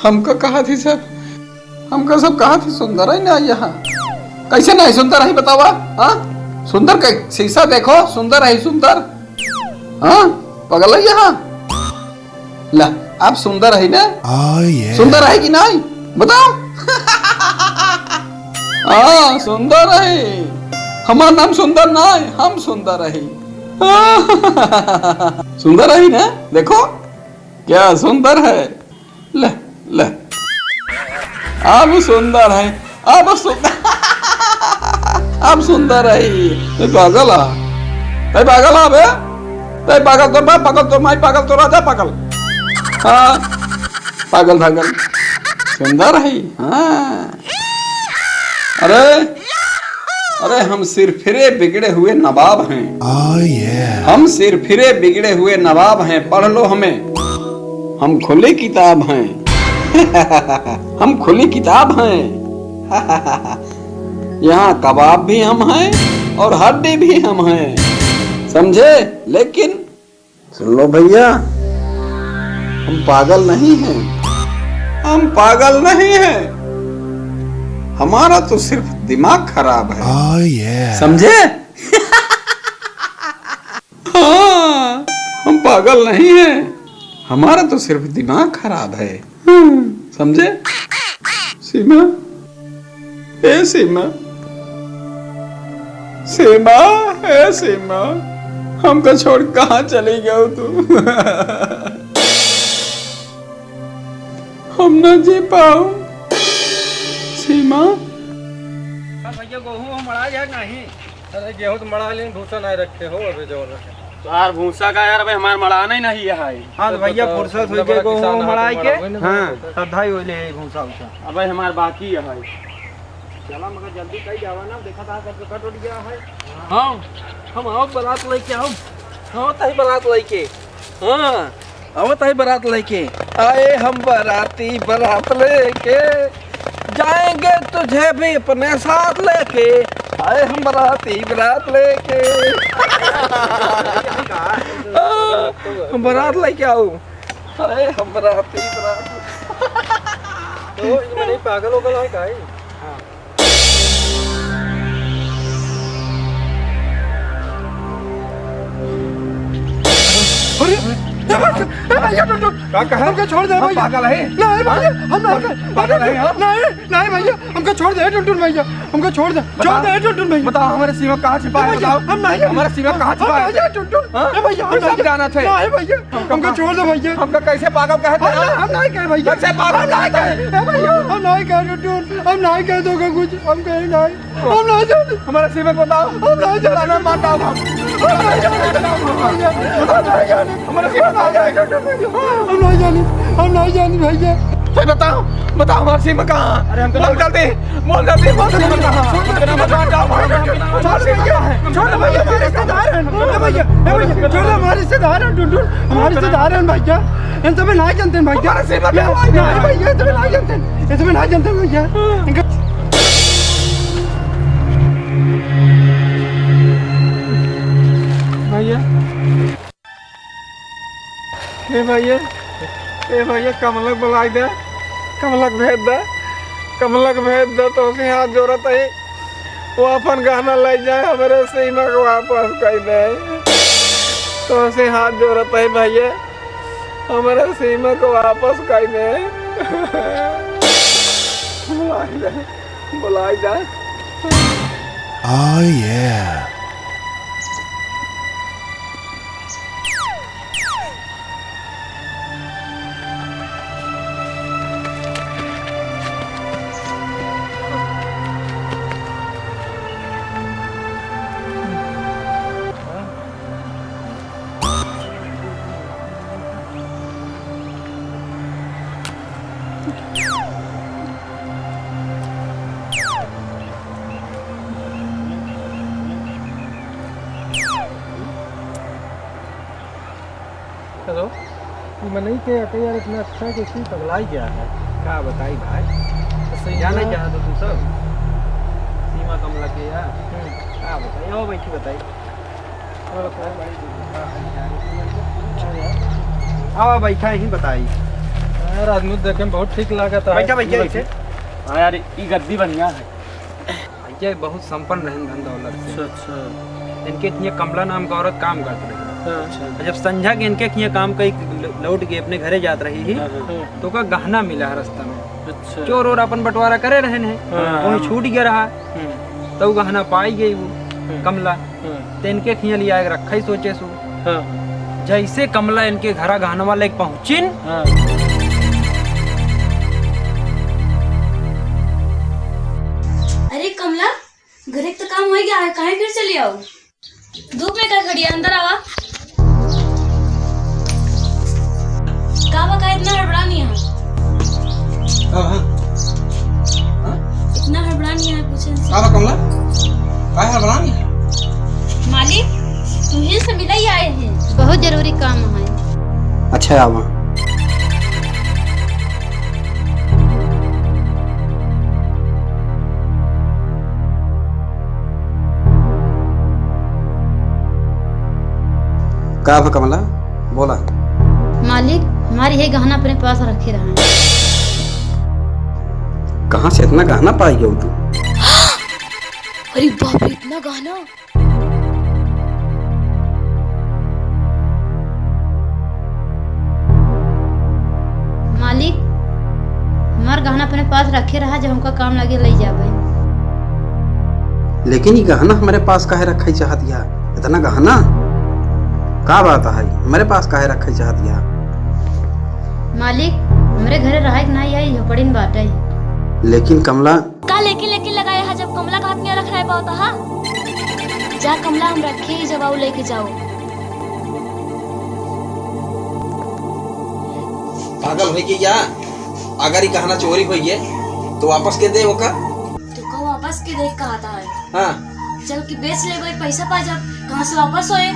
हमको कहा थी सब, हमको सब कहा थी सुंदर है ना यहाँ। कैसे नहीं सुंदर है बतावा? हाँ सुंदर का शीशा देखो, सुंदर है सुंदर। हाँ पगल है यहाँ। ला आप सुंदर है ना? सुंदर है कि नहीं बताओ? हाँ सुंदर है, हमारा नाम सुंदर नहीं, हम सुंदर है। सुंदर है ना? देखो क्या सुंदर है। ले ले आप सुंदर है, आप सुंदर आप सुंदर है। पागल है, पागल है बे, पागल तो मैं पागल तो मैं पागल तो राजा पागल। हाँ पागल पागल सुंदर है। हाँ अरे अरे हम सिर फिरे बिगड़े हुए नवाब हैं। हम सिर फिरे बिगड़े हुए नवाब हैं, पढ़ लो हमें, हम खुली किताब हैं। हम खुली किताब हैं। यहाँ कबाब भी हम हैं और हड्डी भी हम हैं, समझे? लेकिन सुन लो भैया, हम पागल नहीं हैं, हम पागल नहीं हैं, हमारा तो सिर्फ दिमाग खराब है। समझे? हाँ हम पागल नहीं हैं, हमारा तो सिर्फ दिमाग खराब है। समझे? सीमा, ए सीमा, सीमा, ए सीमा, हमको छोड़ कहाँ चली गई तू? हम न जी पाऊं सीमा। भैया गेहूँ मड़ा या नहीं? अरे गेहूँ तो मड़ा लेकिन भूसा नहीं रखे हो अभी जोर रखे। यार भूसा का यार अबे हमार मड़ाना ही नहीं है। हाँ तो भैया फुर्सत हुई के गेहूँ मड़ाई के, हाँ सदाई हो ले भूसा उसा। अबे हमार बाकी है भाई। चला मगर जल्दी कहीं जावा ना, देखा था कब कट उठ गया है। हाँ हम आओ बारात लेके आओ। हाँ तही बारात लेके, हाँ आओ तही बारात लेके आए हम बाराती बारात लेके जाएंगे तुझे भी अपने साथ लेके। आए हम बाराती बारात लेके। हम बारात लेके आओ। आए हम बाराती बारात। तो इसमें नहीं पागल हो गया है काहे? हमको छोड़ दे भैया। पागल है? नहीं भैया, हम पागल है? हाँ? नहीं भैया, हमको छोड़ दे टुनटुन भैया, हमको छोड़ दे टुनटुन भैया। बताओ हमारे सीमा कहाँ छिपा है? बताओ हम नहीं, हमारा सीमा कहाँ छिपा है? टुनटुन भैया, हम सब जाना थे। नहीं भैया, हमको छोड़ दे भैया। हमका कैसे पागल कहते हैं? हम नहीं कहे भैया, कैसे पागल कहते हैं? भैया, हम नहीं कहे टुनटुन, हम नहीं कहे दोगे कुछ, हम कहे नहीं, हम नहीं जानते। हमारा सीमा बताओ, हम नहीं जानते, मानता हूँ हमारा सीमा आ जाएगा टुनटुन भैया। हम नहीं जाने भैया। तो बताओ बताओ हमारा सीमा कहाँ? अरे हमको बोल जल्दी, बोल जल्दी, बोल सीमा कहाँ? छोड़ भैया, हमारे रिश्तेदार हैं भैया, छोड़ हमारे रिश्तेदार हैं टुनटुन, हमारे रिश्तेदार हैं भैया, इन सब नहीं जानते हैं भैया। हमारा सीमा क्या हुआ? नहीं भैया, ये सब नहीं जानते हैं, ये सब नहीं जानते हैं भैया। भैया ए भैया, ए भैया कमलक बुलाई दे, कमलक भेज दे, कमलक भेज दे तो उसी हाथ जोड़त है वो अपन गहना ले जाए, हमारे सीमा को वापस कर दे। तो उसी हाथ जोड़त है भैया, हमारे सीमा को वापस कर दे। बुलाई दे, बुलाई दे। Oh yeah. हेलो नहीं के यार इतना अच्छा कि क्यों पगलाई गया है? क्या बताई भाई, जाना क्या तो तुम सब सीमा कमला के यार क्या बताइए? हो भाई की बताइए। हाँ भाई क्या ही बताई। यार आदमी देखे में बहुत ठीक लागत है। बैठा भैया इसे। हाँ यार ये गद्दी बढ़िया है। ये बहुत संपन्न रहन धन दौलत से। अच्छा इनके लिए कमला नाम का औरत काम करती रही। अच्छा जब संझा के इनके लिए काम कई लौट के अपने घरे जात रही ही तो का गहना मिला है रास्ता में। अच्छा चोर और अपन बंटवारा करे रहे हैं, वही छूट गया रहा तो वो गहना पाई गई वो कमला। तो इनके खिया लिया रखा ही सोचे सो। जैसे कमला इनके घरा गहना वाले पहुंचिन अरे कमला घरे तो काम हो गया है, काहे फिर चली आओ? धूप में क्या खड़ी है, अंदर आवा। का इतना हड़बड़ा नहीं है? इतना हड़बड़ा नहीं है पूछे से। कमला काय हड़बड़ा नहीं है? मालिक तुम्हें से मिला ही आए हैं। बहुत जरूरी काम है। अच्छा आवा। का कमला बोला। मालिक हमारी ये गहना अपने पास रखे रहे। कहाँ से इतना गहना पाई गई तू? अरे बाप रे इतना गहना। मालिक हमार गहना अपने पास रखे रहा, जब हमका काम लगे ले जावे। लेकिन ये गहना हमारे पास काहे रखे चाहत दिया? इतना गहना का बात है हमारे पास काहे रखे चाहत दिया? मालिक हमारे घरे रहा नहीं आई झोपड़ी में बाटे। लेकिन कमला का लेके लगाया है, जब कमला का हाथ में रख रहा है पाता हा? जा कमला हम रखे ही जब आओ लेके जाओ। पागल हो गई क्या? अगर ये गहना चोरी हुई है तो वापस के दे ओका। तो को वापस के देख कहा था है। हाँ चल कि बेच ले भाई, पैसा पा जा, कहाँ से वापस होए?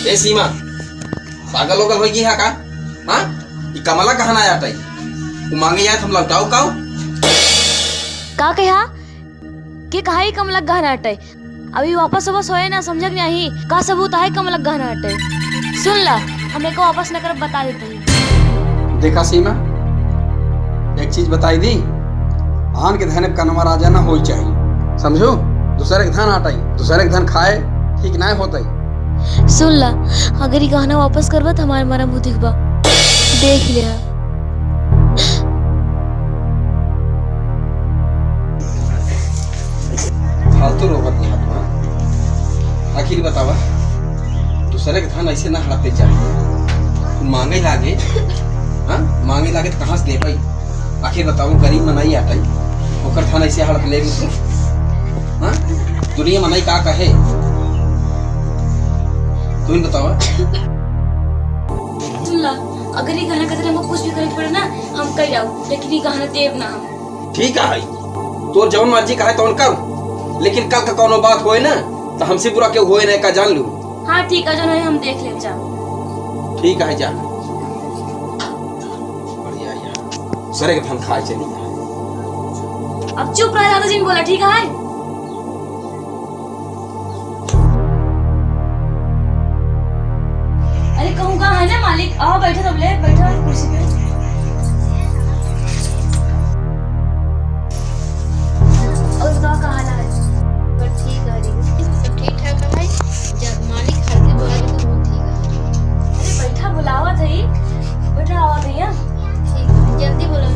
ए सीमा पागल होगल हो गई है का? हाँ ये कमला गहना आया था तू मांगे जाए हम लौटाओ काओ। का कहा के कहा ही कमला गहना हटे? अभी वापस होए ना, समझ नहीं का सबूत है कमला गहना हटे? सुन ला हमें को वापस न कर बता देते ही। देखा सीमा एक चीज बताई दी, आन के धन कनमा राजा ना हो चाहिए, समझो? दूसरे के धन हटाई दूसरे के धन खाए ठीक ना होता ही। सुन ला अगर ये गहना वापस करबा तो हमारे मारा मुंह दिखबा, देख लिया। फालतू रोबत नहीं हाथ में। आखिर बतावा दूसरे के धन ऐसे ना हड़पे चाहिए। तू मांगे लागे हाँ मांगे लागे तो कहाँ से दे पाई? आखिर बताओ गरीब मनाई आटाई ओकर धन ऐसे हड़प ले तू? हाँ दुनिया मनाई का कहे तू ही बतावा। सुन ला अगर ये गहना कतरे हमको कुछ भी करे पड़े ना हम कर जाओ, लेकिन ये गहना देव ना हम। ठीक है तोर जौन मर्जी का है तौन कर, लेकिन कल का कोनो बात होए ना तो हमसे बुरा क्यों होए नहीं का जान लू। हाँ ठीक है जो नहीं हम देख ले जाओ। ठीक है जा बढ़िया यार सरे के धन खाए चली जाए। अब चुप रह, ज्यादा जिन बोला ठीक है? अरे कहूँ कहाँ है ना मालिक, आओ बैठो तब ले बैठो कुर्सी पे। और बताओ कहाँ हाल है? पर ठीक है सब ठीक ठाक है भाई। जब मालिक घर से बोला तो बहुत ठीक है। अरे बैठा बुलावा थी, बैठा आवा भैया। ठीक जल्दी बोलो।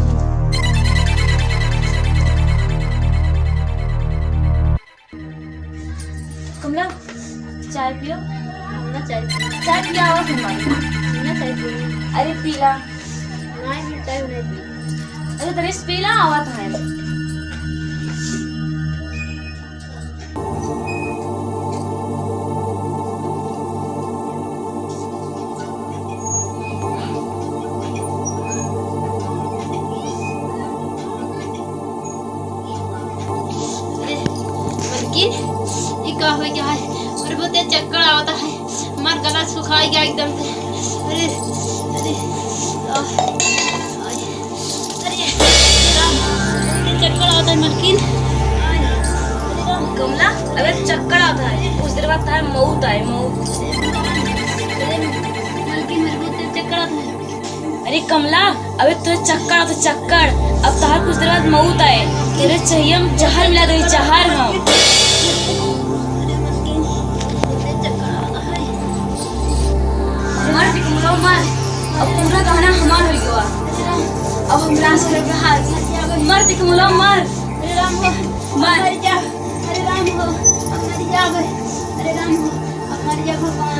कमला चाय पियो। ना चाहिए चाय पिया आवा तुम मालिक। ना चाहिए। अरे पीला। नहीं मिलता है नहीं। अरे तेरे से पीला आवा तो है। ये का हो गया है? और बहुत चक्कर आता है, हमारा गला सुखा गया एकदम से। अरे अरे अरे चक्कर आता है मलकिन। कमला अगर चक्कर आता है उस देर बाद है मौत आए मौत। मलकिन मेरे को चक्कर आता है। अरे कमला, अबे तुझे चक्कर तो चक्कर, अब तार कुछ देर बाद मौत आए, तेरे चाहिए हम जहर मिला दे, जहर हम। मर कमला मर, अब पूरा गाना हमार हो गया, अब हम लाश के हाथ मर कमला मर। अरे राम हो मर जा, अरे राम हो मर जा, अरे राम हो मर जा भगवान।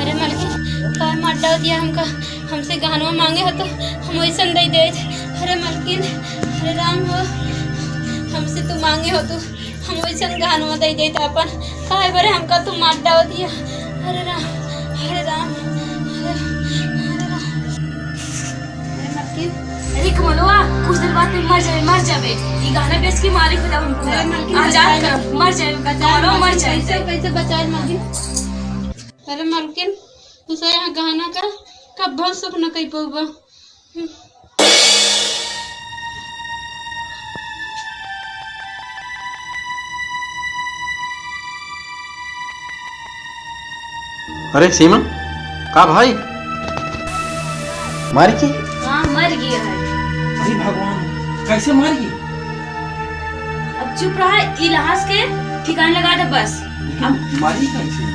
अरे मलकिन का मार डाल दिया हमका, हमसे गहनवा मांगे हो तो हम वैसा दे दे। अरे मलकिन, अरे राम हो, हमसे तू मांगे हो तो हम वैसा गहनवा दे दे अपन, काहे बरे हमका तू मार डाल दिया। अरे राम, अरे राम, अरे मलकिन, अरे कमलवा कुछ देर बाद मर जाए, मर जावे, ये गाना बेच के मालिक हो जाओ, आजाद कर, मर जाए कमलवा, मर जाए। कैसे बचाए मलकिन? अरे मलकिन, तुझे यहाँ गहना का कब बहुत सपना कई पौबा। अरे सीमा, का भाई मारी की? हाँ मर गया है। अरे भगवान, कैसे मार गई? अब चुप रहा, इलाज के ठिकाने लगा दे बस। अब मारी कैसे?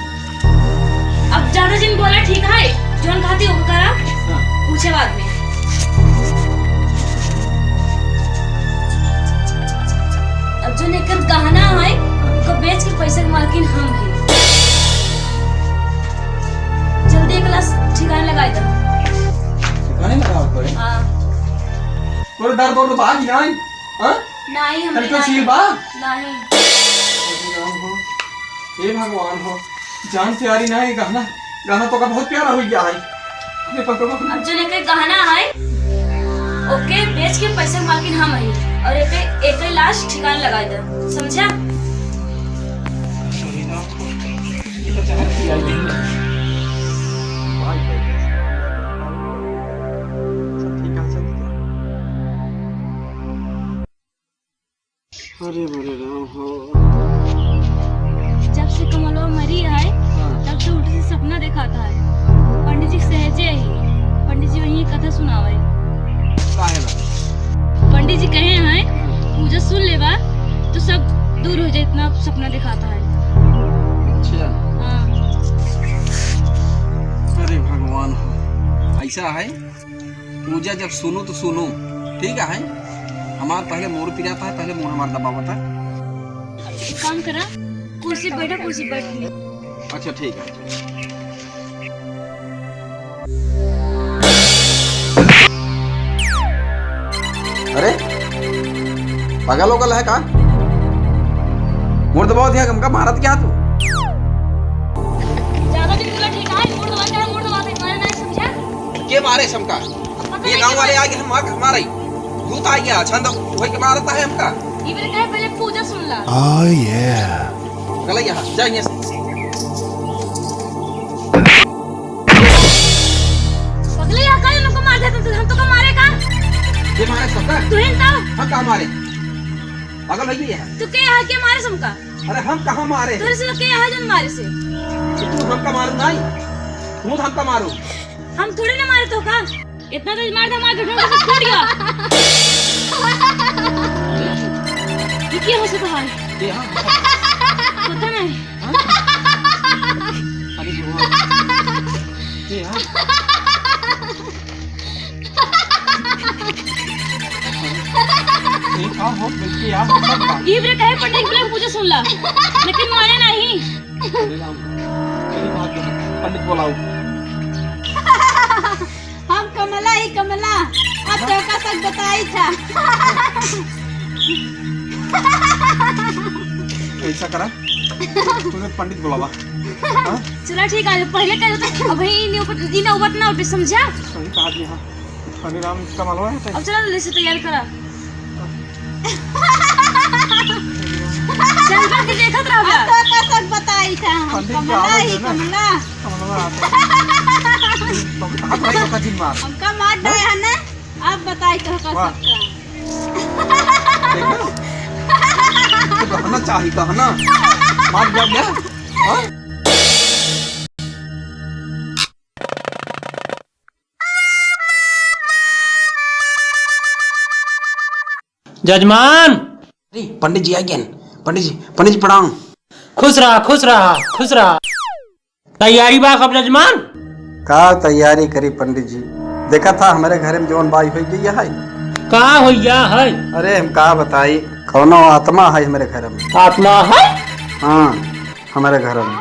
अब ज्यादा दिन बोला ठीक है, जोन खाती हो करा, पूछे बाद में। अब जो लेकर गहना है उसको बेच कर पैसे के मालकिन हम हैं। जल्दी एक लाश ठिकाने लगा दो। ठिकाने लगाओ पड़े? हाँ थोड़ा दर्द और बाहर नहीं? हाँ? नहीं हम हल्का सील बा? नहीं। हे भगवान हो, जान से आ रही ना है गहना, गहना तो का बहुत प्यारा हो गया है। अरे पकड़ो। अब जो लेकर गहना है ओके बेच के पैसे के मालकिन हम हैं, और एक लाश ठिकाने लगा दो, समझा? अरे बड़े राम हो। जब से कमलवा मरी है तब से उल्टे से सपना दिखाता है। पंडित जी सहजे ही, पंडित जी वही कथा सुनावे। पंडित जी कहे हैं पूजा सुन लेवा तो सब दूर हो जाए, इतना सपना दिखाता है। अच्छा, हाँ। अरे भगवान हो, ऐसा है पूजा जब सुनो तो सुनो, ठीक है? हमारा पहले मोर पिराता है, पहले मोर हमारा दबावता है। एक काम करा, कुर्सी बैठा, कुर्सी बैठ। अच्छा ठीक है। अरे पागल होगल है का? मोर दबाव दिया हमका भारत क्या तू? ज्यादा दिन बोला ठीक है, मोड़ दबा दे, मोड़ दबा दे, मारे नहीं समझा? के मारे समका? ये गांव वाले आ गए, हम आके हमारा भूत आ गया, छंद वही के मारता है हमका। ये मेरे कहे पहले पूजा सुन ला। गले यहाँ जाइए। पगले यहाँ का लोग को मार देते तू, हम तो का मारे का? ये मारे सबका? तू हैं तो? हम कहाँ मारे? पागल है ये? तू के यहाँ के मारे समका? अरे हम कहाँ मारे? तेरे से के यहाँ जन मारे से? तू हमका मारू नहीं? तू हमका मारू? हम थोड़ी ना मारे तो का? इतना तेज मार दे, हमारा घुटना तो टूट गया। ये क्या हो सकता है? ये हाँ। पता नहीं। अरे भगवान। ये हाँ। ये कहाँ हो? बल्कि यहाँ हो सबका। ये मेरे कहे पंडित बोले पूजा सुन ला, लेकिन मारे नहीं। अरे राम, मेरी बात सुनो, पंडित बुलाओ। हम कमला ही कमला, अब चौका तक बताई था। ऐसा करा, तुम्हें पंडित बुलावा। हाँ? चला ठीक है, पहले कह दो अब ही नौबत ना उठे, समझा? सही कहा जी हाँ। हरे राम कमलवा है। अब चला जल्दी तैयार करा। चल कर के देखत रहा। चौका तक बताई था, हम पंडित कमला क्या ही है ना? कमला। कमलवा हाथ भाई का जिन मार। हमका मार दे है ना, अब बताई तो का वाह। सबका। देखो, तो कहना चाहिए कहना। मार जब गया। हाँ? जजमान। अरे पंडित जी आ गए। पंडित जी प्रणाम। खुश रहा खुश रहा खुश रहा। तैयारी बा कब जजमान? का तैयारी करी पंडित जी? देखा था हमारे घर में जौन बाई हो गई है। कहाँ हो गया है? अरे हम कहा बताई, कौनो आत्मा है हमारे घर में। आत्मा है? हाँ हमारे घर में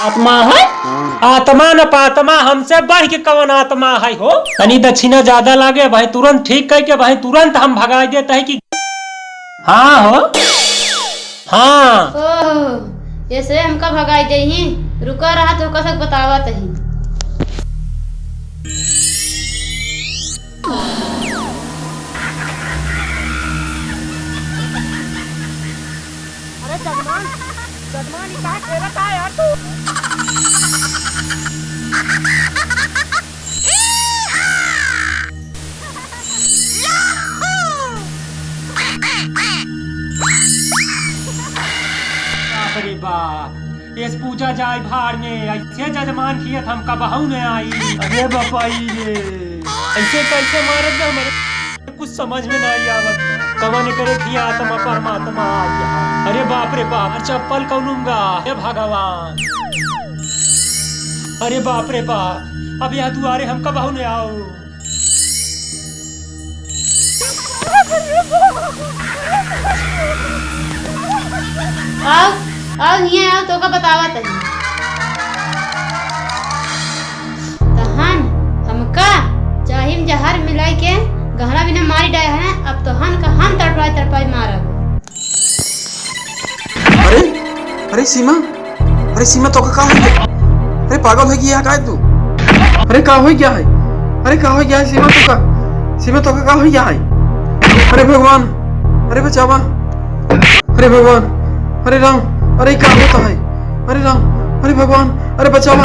आत्मा है? आत्मा न पात्मा हमसे बढ़ के कवन आत्मा है हो? तनी दक्षिणा ज्यादा लागे भाई, तुरंत ठीक कह के भाई तुरंत हम भगा देते है कि हाँ हो। हाँ ओह ये से हमका भगाई दे ही। रुका रहा तो कसक बतावत ही। अरे जजमान ये कहाँ खेलत है यार तू? बाप रे बाप, इस पूजा जाए भाड़ में ऐसे जजमान किए हमका बहू ने आई। अरे बापाई रे, ऐसे कैसे मारत जा मेरे कुछ समझ में नहीं आवत। कवन करे कि आत्मा परमात्मा आई। अरे बाप रे बाप, चप्पल कौनूंगा हे भगवान। अरे बाप रे बाप, अब यह दुआरे हमका बहू ने आओ। आओ हिया आओ तो का बतावत है। तहन हमका चाहिम जहर मिलाई के गहना बिना मारी डाय है। अब तो हन का हम तड़पाई मारब। अरे सीमा तो का हो गया? अरे पागल हो गया का तू? अरे का हो गया है? अरे का हो गया है सीमा तो का हो गया है? अरे भगवान, अरे बचावा, अरे भगवान, अरे राम, अरे क्या होता है? अरे राम, अरे भगवान, अरे बचावा।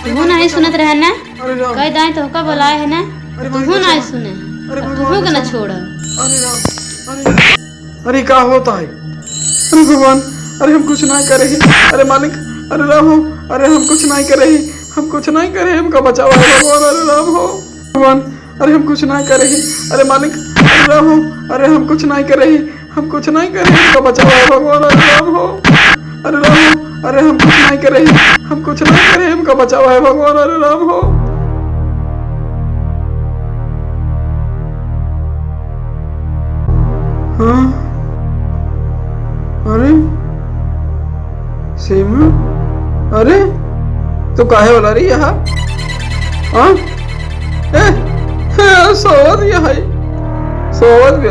तू नहीं सुनत रहे ना? अरे राम, कह दाई तो का बुलाए है ना? तू नहीं सुने। अरे तू के ना छोड़। अरे राम, अरे क्या होता है? अरे भगवान, अरे हम कुछ नहीं करे। अरे मालिक, अरे राम हो, अरे हम कुछ नहीं करे, हम कुछ नहीं करे, हमका बचावा है भगवान। अरे राम हो भगवान, अरे हम कुछ नहीं करे। अरे मालिक, अरे राम हो, अरे हम कुछ नहीं करे, हम कुछ नहीं करे, हमका बचावा है भगवान। अरे राम हो, अरे राम हो, अरे हम कुछ नहीं करे, हम कुछ नहीं करे, हमका बचावा है भगवान। अरे राम हो। हाँ अरे सीमा, अरे तू काहे वाला रही यहाँ? हाँ सोवत भी है, सोवत भी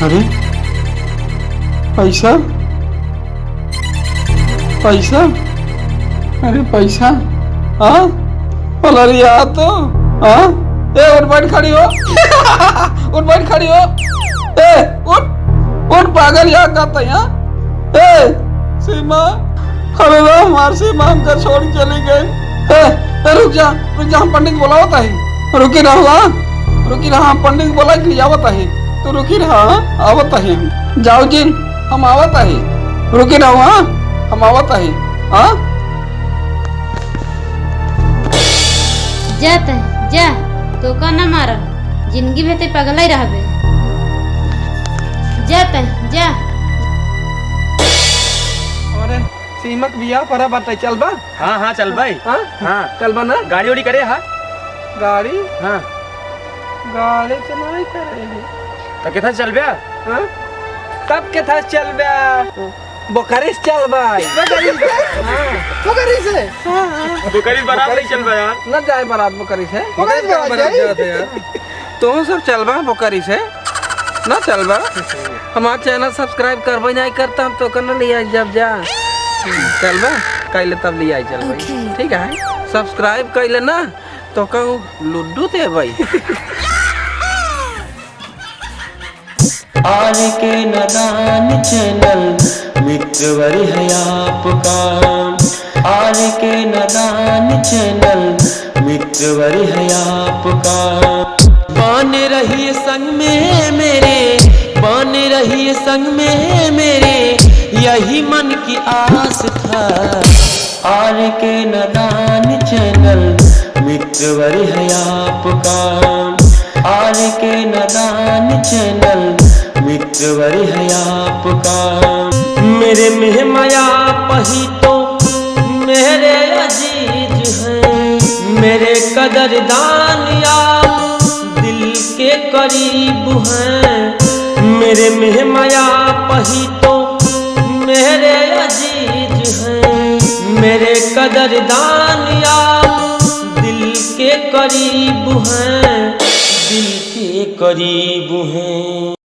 अरे पैसा, अरे पैसा, हाँ पलरिया तो, हाँ उठ बैठ खड़ी हो। उठ बैठ खड़ी हो। उठ पागल यहाँ करता है। सीमा, अरे लो हमार सीमा हमका छोड़ चली गई। रुक जा हम पंडित बुलावता है। रुकी रहा हम पंडित बोला कि आवता है, तो रुकी रहा आवता है। जाओ जी हम आवता है, रुकी रहो। हम आवता है। हाँ जा तो का न मार, जिंदगी में ते पगला ही रहबे। जा अरे सीमक बिया पर बता चल बा। हाँ चल भाई। हाँ चल बा ना। गाड़ी उड़ी करे। हाँ गाड़ी हाँ गाड़ी चलाई करे तो कितना चल बया? हाँ तब के था चल बया। बोकरी से चल भाई। बोकरी से बुकरी बारात नहीं चल बया न जाए बारात बोकरी से। बोकरी बारात जाते यार। तुम सब चल बा बोकरी से ना चल बा। हमारा चैनल सब्सक्राइब करबे नहीं करता हम तो करना लिया जब जा चल बा कैले तब लिया चल भाई। ठीक है सब्सक्राइब कैले ना तो कहूँ लुड्डू दे भाई। आर के नादान चैनल मित्रवर है आपका। आर के नादान चैनल मित्रवर है आपका। बन रही संग में मेरे, बन रही संग में मेरे, यही मन की आस था। आर के नादान चैनल मित्रवर है आपका। आर के नादान चैनल मित्रवर है आपका। मेरे मेहमाया पही तो मेरे अजीज हैं, मेरे कदरदान आप दिल के करीब हैं। मेरे मेहमाया पही तो मेरे अजीज हैं, मेरे कदरदान आप दिल के करीब हैं, दिल के करीब हैं।